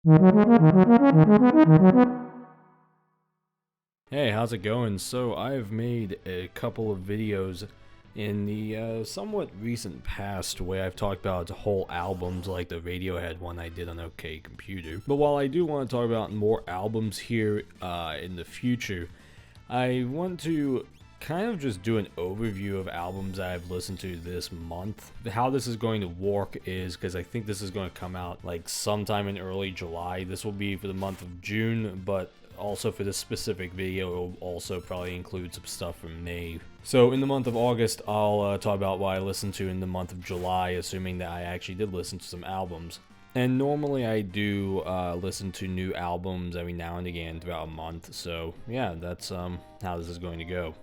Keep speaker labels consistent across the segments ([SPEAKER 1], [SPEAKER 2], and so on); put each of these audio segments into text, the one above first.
[SPEAKER 1] Hey, how's it going? So I've made a couple of videos in the somewhat recent past where I've talked about whole albums like the Radiohead one I did on OK Computer. But while I do want to talk about more albums here in the future, I want to kind of just do an overview of albums I've listened to this month. How this is going to work is because I think this is going to come out like sometime in early July. This will be for the month of June, but also for this specific video, it will also probably include some stuff from May. So in the month of August, I'll talk about what I listened to in the month of July, assuming that I actually did listen to some albums. And normally I do listen to new albums every now and again throughout a month, so yeah, that's how this is going to go.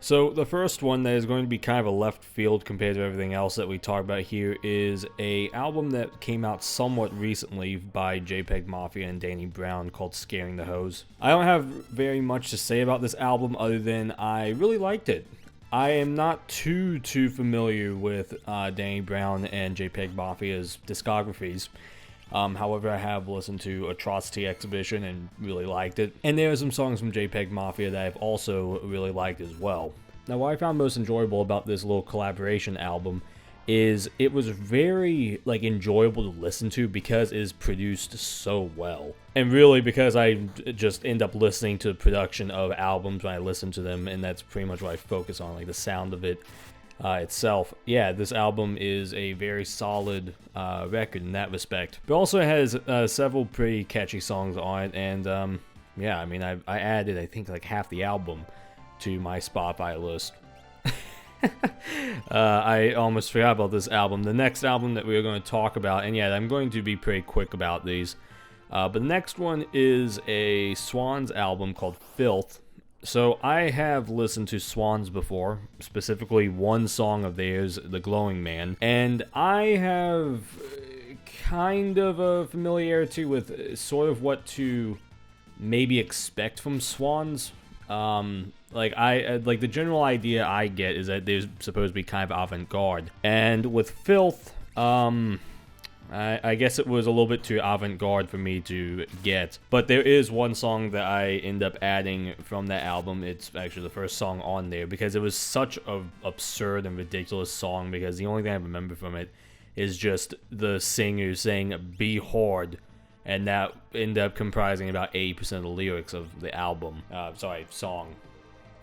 [SPEAKER 1] So the first one that is going to be kind of a left field compared to everything else that we talk about here is a album that came out somewhat recently by JPEGMAFIA and Danny Brown called Scaring the Hose. I don't have very much to say about this album other than I really liked it. I am not too familiar with Danny Brown and JPEGMAFIA's discographies. However, I have listened to Atrocity Exhibition and really liked it. And there are some songs from JPEGMAFIA that I've also really liked as well. Now, what I found most enjoyable about this little collaboration album is it was very enjoyable to listen to because it is produced so well. And really because I just end up listening to the production of albums when I listen to them, and that's pretty much what I focus on, like the sound of it. Itself. Yeah, this album is a very solid record in that respect. But also has several pretty catchy songs on it, and yeah, I mean, I added, I think, like half the album to my Spotify list. I almost forgot about this album. The next album that we're going to talk about, and yeah, I'm going to be pretty quick about these, but the next one is a Swans album called Filth. So I have listened to Swans before, specifically one song of theirs, The Glowing Man, and I have kind of a familiarity with sort of what to maybe expect from Swans. Like the general idea I get is that they're supposed to be kind of avant-garde, and with Filth, I guess it was a little bit too avant-garde for me to get. But there is one song that I end up adding from that album. It's actually the first song on there because it was such an absurd and ridiculous song, because the only thing I remember from it is just the singer saying "be hard," and that ended up comprising about 80% of the lyrics of the album. Song.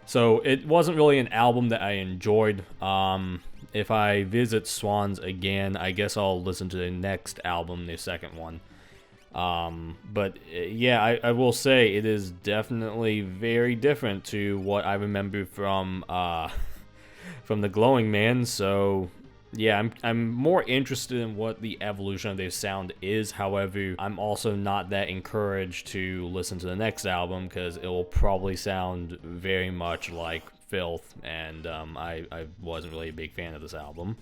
[SPEAKER 1] So it wasn't really an album that I enjoyed. If I visit Swans again, I guess I'll listen to the next album, the second one. But yeah, I will say it is definitely very different to what I remember from The Glowing Man. So yeah, I'm more interested in what the evolution of their sound is. However, I'm also not that encouraged to listen to the next album because it will probably sound very much like Filth, and I wasn't really a big fan of this album.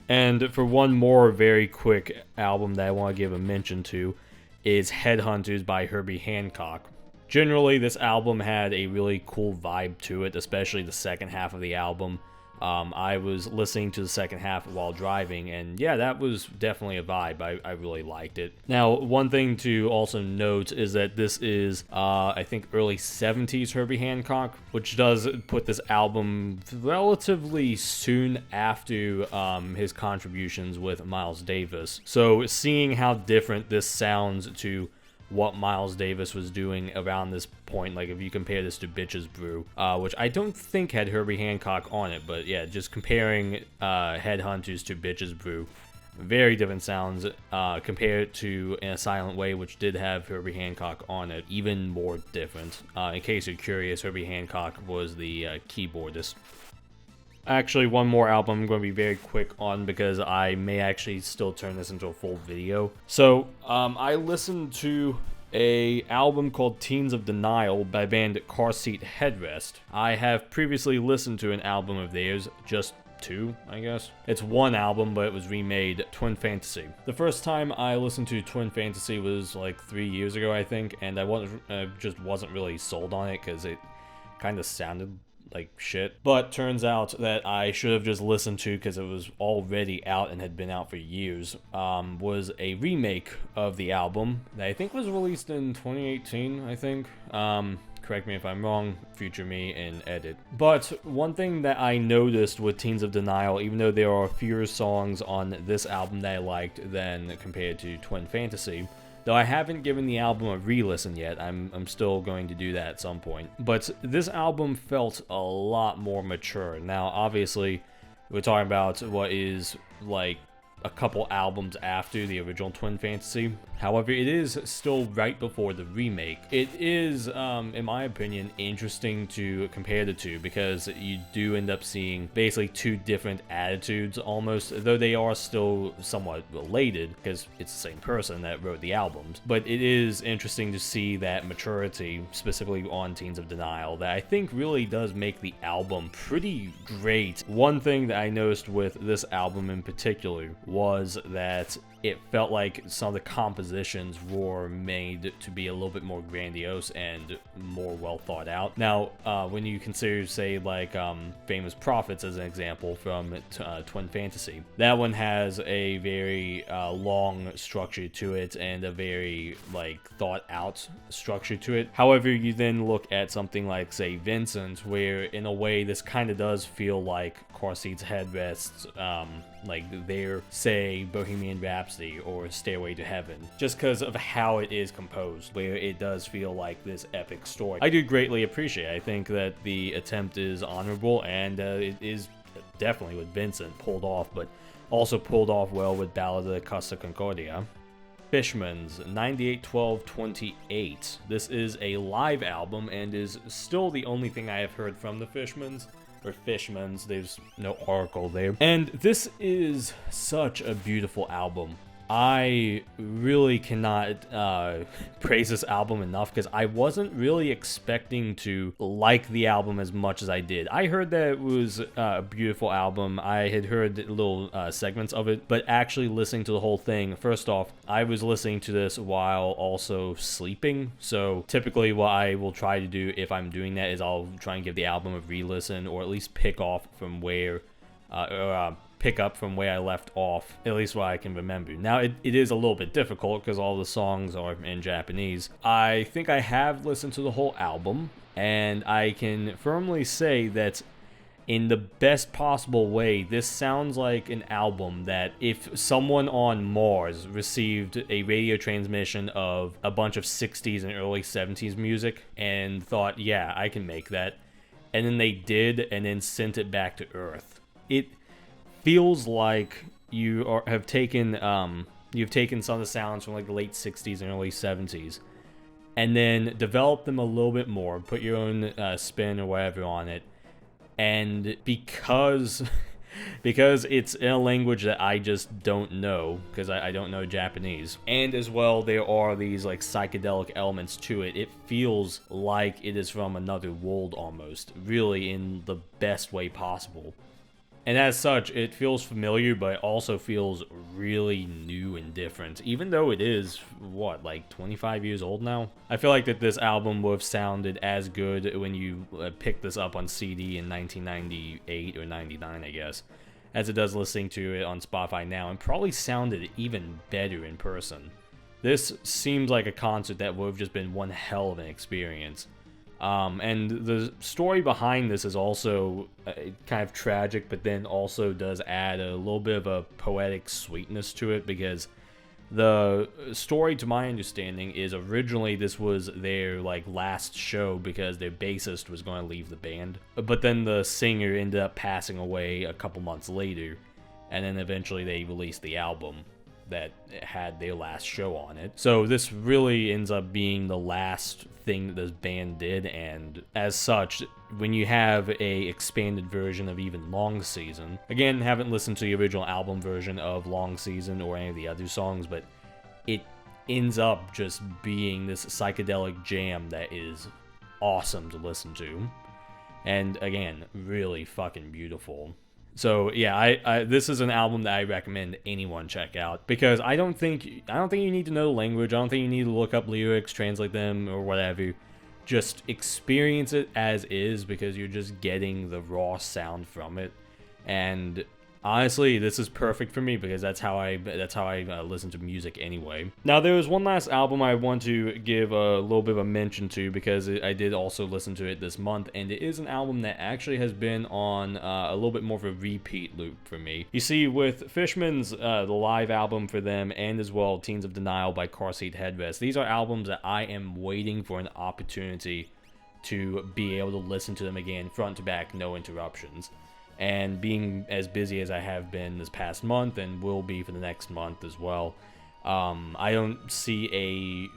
[SPEAKER 1] And for one more very quick album that I want to give a mention to is Headhunters by Herbie Hancock. Generally, this album had a really cool vibe to it, especially the second half of the album. I was listening to the second half while driving, and yeah, that was definitely a vibe. I really liked it. Now, one thing to also note is that this is, I think, early 70s Herbie Hancock, which does put this album relatively soon after his contributions with Miles Davis. So seeing how different this sounds to what Miles Davis was doing around this point, like if you compare this to Bitches Brew, which I don't think had Herbie Hancock on it, but yeah, just comparing Headhunters to Bitches Brew, very different sounds. Compared to In a Silent Way, which did have Herbie Hancock on it, even more different. In case you're curious, Herbie Hancock was the keyboardist. Actually, one more album I'm going to be very quick on because I may actually still turn this into a full video. So, I listened to a album called Teens of Denial by band Car Seat Headrest. I have previously listened to an album of theirs, just two, I guess. It's one album, but it was remade, Twin Fantasy. The first time I listened to Twin Fantasy was like 3 years ago, I think, and I just wasn't really sold on it because it kind of sounded like shit. But turns out that I should have just listened to, because it was already out and had been out for years, was a remake of the album that I think was released in 2018, I think. Correct me if I'm wrong, future me, and edit. But one thing that I noticed with Teens of Denial, even though there are fewer songs on this album that I liked than compared to Twin Fantasy, though I haven't given the album a re-listen yet, I'm still going to do that at some point. But this album felt a lot more mature. Now, obviously, we're talking about what is like a couple albums after the original Twin Fantasy. However, it is still right before the remake. It is, in my opinion, interesting to compare the two, because you do end up seeing basically two different attitudes almost, though they are still somewhat related because it's the same person that wrote the albums. But it is interesting to see that maturity, specifically on Teens of Denial, that I think really does make the album pretty great. One thing that I noticed with this album in particular was that it felt like some of the compositions were made to be a little bit more grandiose and more well thought out. Now, when you consider, say, like Famous Prophets as an example from Twin Fantasy, that one has a very long structure to it and a very like thought out structure to it. However, you then look at something like, say, Vincent, where in a way this kind of does feel like Car Seats, Headrests, like their, say, Bohemian Rhapsody or Stairway to Heaven, just because of how it is composed, where it does feel like this epic story. I do greatly appreciate it. I think that the attempt is honorable, and it is definitely with Vincent pulled off, but also pulled off well with Ballad of the Costa Concordia. Fishmans, 98-12-28. This is a live album and is still the only thing I have heard from the Fishmans. Or Fishmans, there's no article there. And this is such a beautiful album. I really cannot praise this album enough, because I wasn't really expecting to like the album as much as I did. I heard that it was a beautiful album. I had heard little segments of it, but actually listening to the whole thing, first off, I was listening to this while also sleeping. So typically what I will try to do if I'm doing that is I'll try and give the album a re-listen, or at least pick up from where I left off, at least what I can remember. Now, it is a little bit difficult because all the songs are in Japanese. I think I have listened to the whole album, and I can firmly say that in the best possible way, this sounds like an album that if someone on Mars received a radio transmission of a bunch of 60s and early 70s music and thought, yeah, I can make that, and then they did, and then sent it back to Earth. It feels like you've taken some of the sounds from like the late 60s and early 70s and then developed them a little bit more, put your own spin or whatever on it, and because it's in a language that I just don't know, because I don't know Japanese, and as well there are these like psychedelic elements to it, it feels like it is from another world almost, really in the best way possible. And as such, it feels familiar, but it also feels really new and different, even though it is, what, like 25 years old now? I feel like that this album would have sounded as good when you picked this up on CD in 1998 or 99, I guess, as it does listening to it on Spotify now, and probably sounded even better in person. This seems like a concert that would have just been one hell of an experience. And the story behind this is also kind of tragic, but then also does add a little bit of a poetic sweetness to it, because the story, to my understanding, is originally this was their like last show because their bassist was going to leave the band, but then the singer ended up passing away a couple months later, and then eventually they released the album that had their last show on it. So this really ends up being the last thing that this band did, and as such, when you have a expanded version of even Long Season, again, haven't listened to the original album version of Long Season or any of the other songs, but it ends up just being this psychedelic jam that is awesome to listen to, and again, really fucking beautiful. So yeah, I this is an album that I recommend anyone check out, because I don't think you need to know the language. I don't think you need to look up lyrics, translate them, or whatever. just experience it as is, because you're just getting the raw sound from it. And honestly, this is perfect for me because that's how I listen to music anyway. Now, there was one last album I want to give a little bit of a mention to, because I did also listen to it this month, and it is an album that actually has been on a little bit more of a repeat loop for me. You see, with Fishmans, the live album for them, and as well Teens of Denial by Car Seat Headrest, these are albums that I am waiting for an opportunity to be able to listen to them again front to back, no interruptions. And being as busy as I have been this past month and will be for the next month as well, I don't see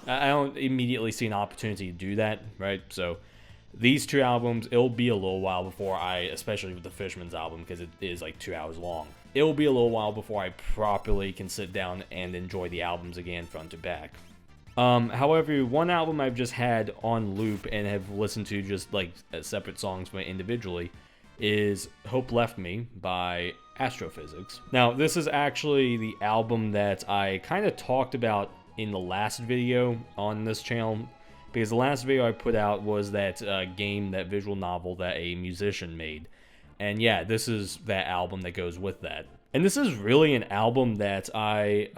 [SPEAKER 1] I don't immediately see an opportunity to do that, right? So these two albums, it'll be a little while before especially with the Fishmans album, because it is like 2 hours long, it'll be a little while before I properly can sit down and enjoy the albums again front to back. However, one album I've just had on loop and have listened to just like separate songs from it individually is Hope Left Me by Astrophysics. Now, this is actually the album that I kind of talked about in the last video on this channel, because the last video I put out was that game, that visual novel that a musician made. And yeah, this is that album that goes with that. And this is really an album that I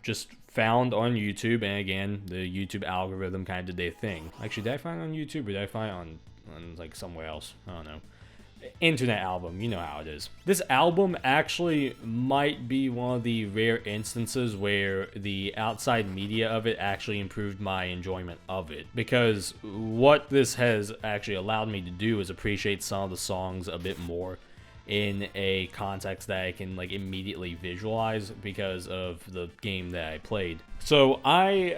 [SPEAKER 1] just found on YouTube, and again, the YouTube algorithm kind of did their thing. Actually, did I find it on YouTube, or did I find it on like somewhere else? I don't know. Internet album, you know how it is. This album actually might be one of the rare instances where the outside media of it actually improved my enjoyment of it, because what this has actually allowed me to do is appreciate some of the songs a bit more in a context that I can like immediately visualize because of the game that I played. So I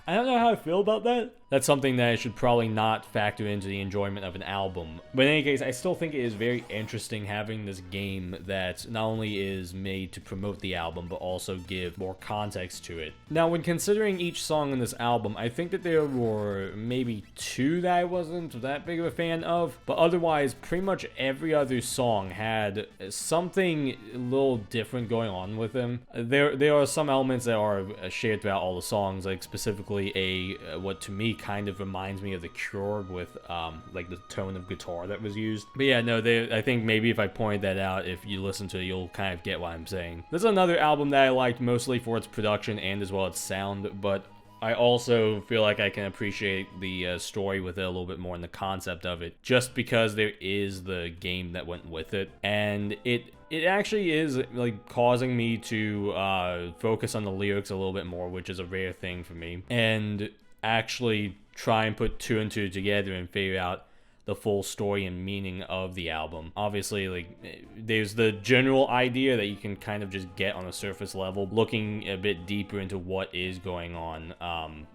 [SPEAKER 1] don't know how I feel about that. That's something that I should probably not factor into the enjoyment of an album. But in any case, I still think it is very interesting having this game that not only is made to promote the album, but also give more context to it. Now, when considering each song in this album, I think that there were maybe 2 that I wasn't that big of a fan of, but otherwise, pretty much every other song had something a little different going on with them. There are some elements that are shared throughout all the songs, like specifically what to me kind of reminds me of The Cure with like the tone of guitar that was used. But yeah, no, I think maybe if I pointed that out, if you listen to it, you'll kind of get what I'm saying. This is another album that I liked mostly for its production and as well its sound, but I also feel like I can appreciate the story with it a little bit more, and the concept of it, just because there is the game that went with it. And it actually is like causing me to focus on the lyrics a little bit more, which is a rare thing for me, and actually try and put 2 and 2 together and figure out the full story and meaning of the album. Obviously, like, there's the general idea that you can kind of just get on a surface level. Looking a bit deeper into what is going on,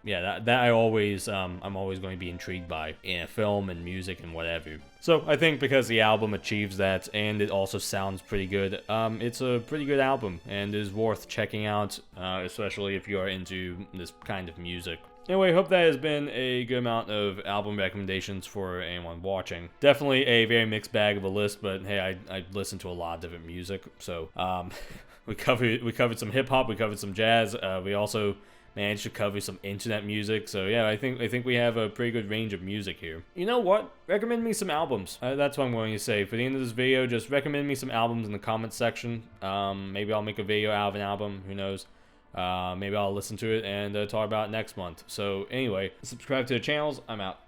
[SPEAKER 1] yeah, that I'm always going to be intrigued by in film and music and whatever. So I think because the album achieves that, and it also sounds pretty good, it's a pretty good album and is worth checking out, especially if you are into this kind of music. Anyway, hope that has been a good amount of album recommendations for anyone watching. Definitely a very mixed bag of a list, but hey, I listen to a lot of different music, so we covered some hip hop, we covered some jazz, we also managed to cover some internet music. So yeah, I think we have a pretty good range of music here. You know what? Recommend me some albums. That's what I'm going to say. For the end of this video, just recommend me some albums in the comments section. Maybe I'll make a video out of an album. Who knows? Maybe I'll listen to it and talk about it next month. So anyway, subscribe to the channels. I'm out.